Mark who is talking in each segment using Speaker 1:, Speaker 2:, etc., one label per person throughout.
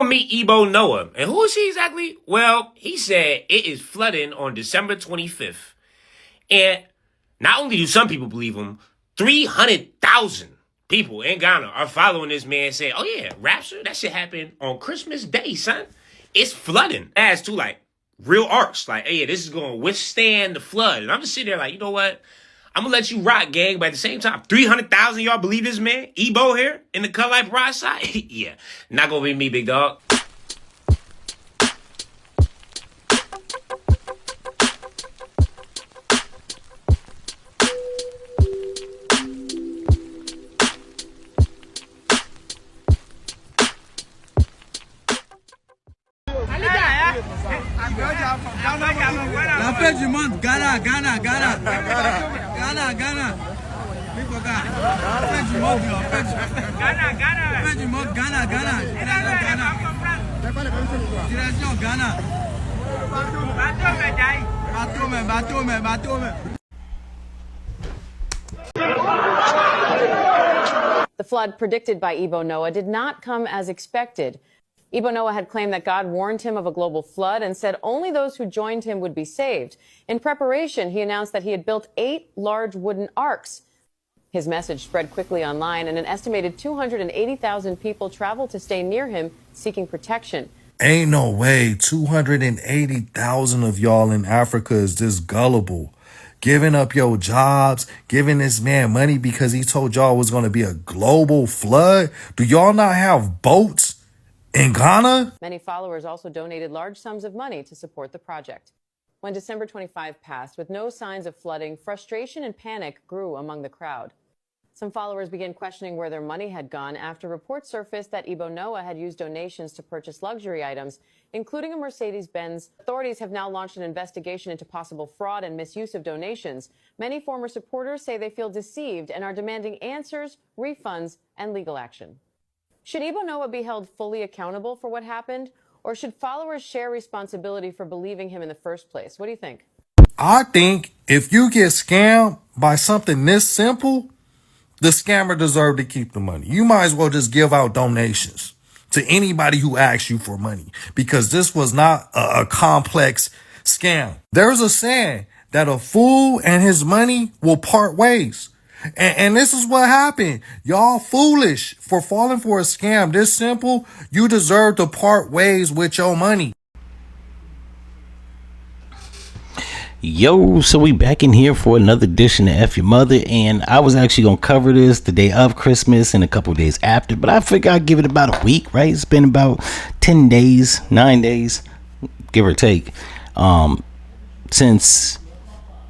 Speaker 1: Meet Ebo Noah. And who is he exactly? Well, he said it is flooding on December 25th. And not only do some people believe him, 300,000 people in Ghana are following this man saying, oh yeah, rapture, that shit happened on Christmas Day, son. It's flooding. As to like real arcs. Like, hey, this is going to withstand the flood. And I'm just sitting there like, you know what? I'm going to let you rock, gang. But at the same time, 300,000 y'all believe this man? Ebo here in the Cut Life Ride side? Yeah, not going to be me, big dog.
Speaker 2: La fête du monde, Ghana. We forgot. La fête du monde, fête du monde, Ghana. Direction Ghana. Bateau.
Speaker 3: The flood predicted by Ebo Noah did not come as expected. Ebo Noah had claimed that God warned him of a global flood and said only those who joined him would be saved. In preparation, he announced that he had built 8 large wooden arks. His message spread quickly online, and an estimated 280,000 people traveled to stay near him, seeking protection.
Speaker 4: Ain't no way 280,000 of y'all in Africa is this gullible. Giving up your jobs, giving this man money because he told y'all it was going to be a global flood. Do y'all not have boats in Ghana?
Speaker 3: Many followers also donated large sums of money to support the project. When December 25 passed, with no signs of flooding, frustration and panic grew among the crowd. Some followers began questioning where their money had gone after reports surfaced that Ebo Noah had used donations to purchase luxury items, including a Mercedes-Benz. Authorities have now launched an investigation into possible fraud and misuse of donations. Many former supporters say they feel deceived and are demanding answers, refunds, and legal action. Should Ebo Noah be held fully accountable for what happened, or should followers share responsibility for believing him in the first place? What do you think?
Speaker 4: I think if you get scammed by something this simple, the scammer deserves to keep the money. You might as well just give out donations to anybody who asks you for money, because this was not a complex scam. There's a saying that a fool and his money will part ways. And this is what happened. Y'all foolish for falling for a scam this simple. You deserve to part ways with your money.
Speaker 5: Yo, so we back in here for another edition of F-ya-Motha, and I was actually going to cover this the day of Christmas and a couple of days after, but I figured I'd give it about a week, right? It's been about 10 days, 9 days, give or take, since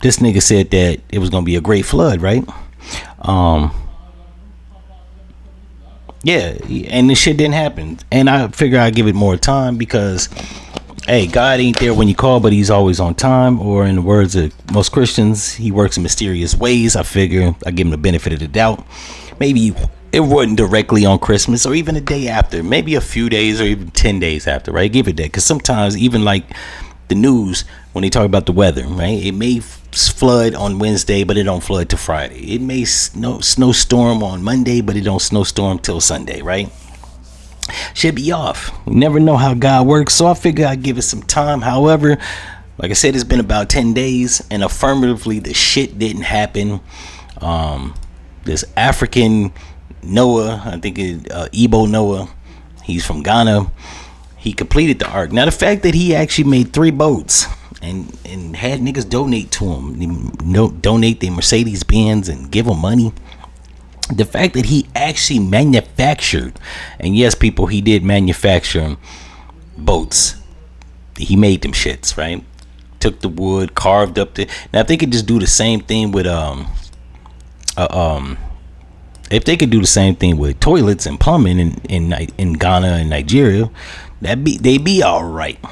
Speaker 5: this nigga said that it was going to be a great flood, right? Yeah, and this shit didn't happen, and I figure I'd give it more time because, hey, God ain't there when you call, but he's always on time, or in the words of most Christians, he works in mysterious ways. I figure I give him the benefit of the doubt. Maybe it wasn't directly on Christmas or even a day after, maybe a few days or even 10 days after, right? Give it that, because sometimes even like the news, when they talk about the weather, right, it may flood on Wednesday, but it don't flood till Friday. It may snowstorm on Monday, but it don't snowstorm till Sunday, right? Should be off. You never know how God works, so I figure I'd give it some time. However, like I said, it's been about 10 days, and affirmatively, the shit didn't happen. This African Noah, I think Ebo Noah, he's from Ghana. He completed the ark. Now, the fact that he actually made 3 boats and had niggas donate to him, donate their Mercedes-Benz and give him money. The fact that he actually manufactured, and yes, people, he did manufacture boats. He made them shits, right? Took the wood, carved up the. Now, if they could just do the same thing with if they could do the same thing with toilets and plumbing in Ghana and Nigeria, they'd be all right.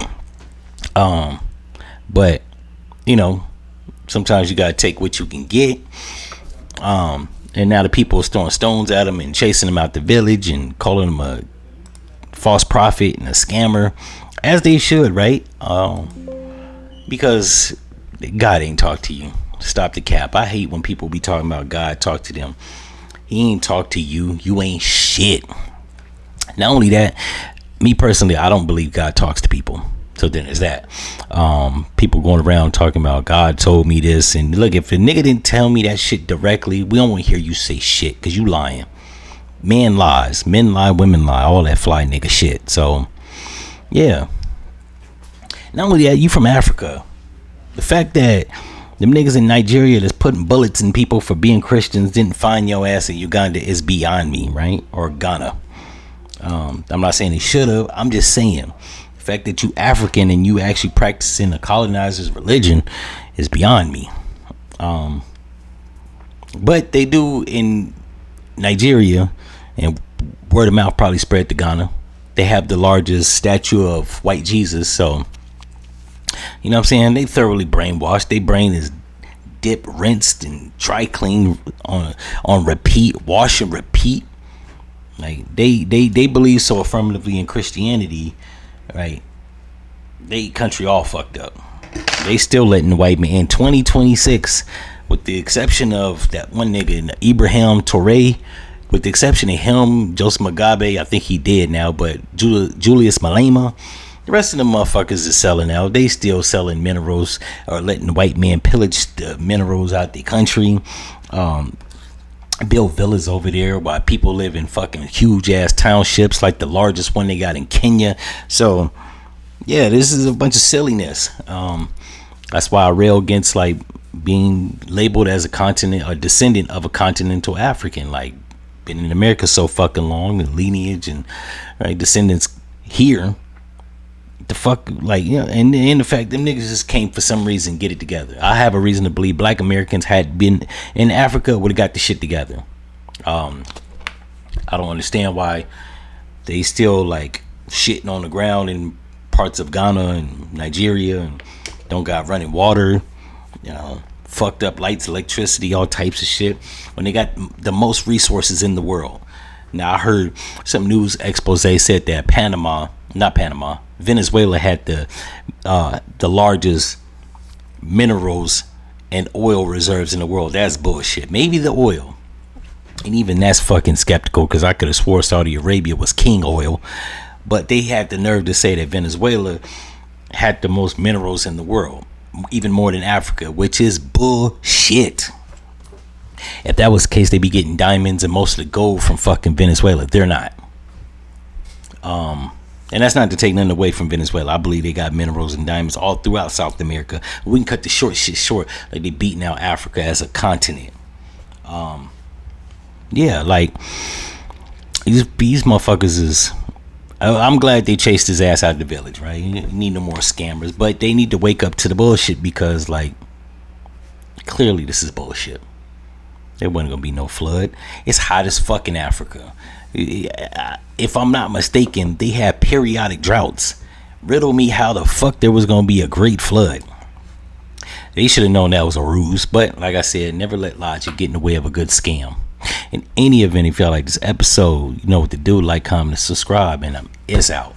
Speaker 5: But you know, sometimes you gotta take what you can get. And now the people are throwing stones at him and chasing him out the village and calling him a false prophet and a scammer, as they should, right? Because God ain't talk to you. Stop the cap. I hate when people be talking about God talk to them. He ain't talk to you. You ain't shit. Not only that, me personally, I don't believe God talks to people. So then there's that. People going around talking about God told me this. And look, if a nigga didn't tell me that shit directly, we don't want to hear you say shit because you lying. Man lies. Men lie, women lie. All that fly nigga shit. So, yeah. Not only that, you from Africa. The fact that them niggas in Nigeria that's putting bullets in people for being Christians didn't find your ass in Uganda is beyond me, right? Or Ghana. I'm not saying they should have. I'm just saying the fact that you African and you actually practicing the colonizer's religion is beyond me. But they do in Nigeria, and word of mouth probably spread to Ghana. They have the largest statue of white Jesus. So, you know what I'm saying? They thoroughly brainwashed. Their brain is dipped, rinsed, and dry clean on repeat, wash and repeat. Like they believe so affirmatively in Christianity, right? They country all fucked up. They still letting the white man in 2026, with the exception of that one nigga, Ibrahim Toure, with the exception of him, Joseph Mugabe, I think he dead now, but Julius Malema, the rest of them motherfuckers is selling out. They still selling minerals or letting the white man pillage the minerals out the country. Build villas over there while people live in fucking huge ass townships like the largest one they got in Kenya. So yeah, this is a bunch of silliness. That's why I rail against like being labeled as a continent or descendant of a continental African. Like, been in America so fucking long, the lineage and right descendants here. The fuck, like, you know, and the fact them niggas just came for some reason get it together. I have a reason to believe black Americans had been in Africa, would have got the shit together. I don't understand why they still like shitting on the ground in parts of Ghana and Nigeria and don't got running water, you know, fucked up lights, electricity, all types of shit when they got the most resources in the world. Now I heard some news expose said that Venezuela had the largest minerals and oil reserves in the world. That's bullshit. Maybe the oil, and even that's fucking skeptical because I could have swore Saudi Arabia was king oil, but they had the nerve to say that Venezuela had the most minerals in the world, even more than Africa, which is bullshit. If that was the case, they'd be getting diamonds and most of the gold from fucking Venezuela. They're not. And that's not to take nothing away from Venezuela. I believe they got minerals and diamonds all throughout South America. We can cut the short shit short, like they beating out Africa as a continent. Yeah, like these motherfuckers is. I'm glad they chased his ass out of the village, right? You need no more scammers, but they need to wake up to the bullshit because, like, clearly this is bullshit. There wasn't gonna be no flood. It's hot as fuck in Africa. If I'm not mistaken, they have periodic droughts. Riddle me how the fuck there was gonna be a great flood. They should have known that was a ruse, but like I said, never let logic get in the way of a good scam. In any event, if y'all like this episode, you know what to do. Like, comment, and subscribe, and it's out.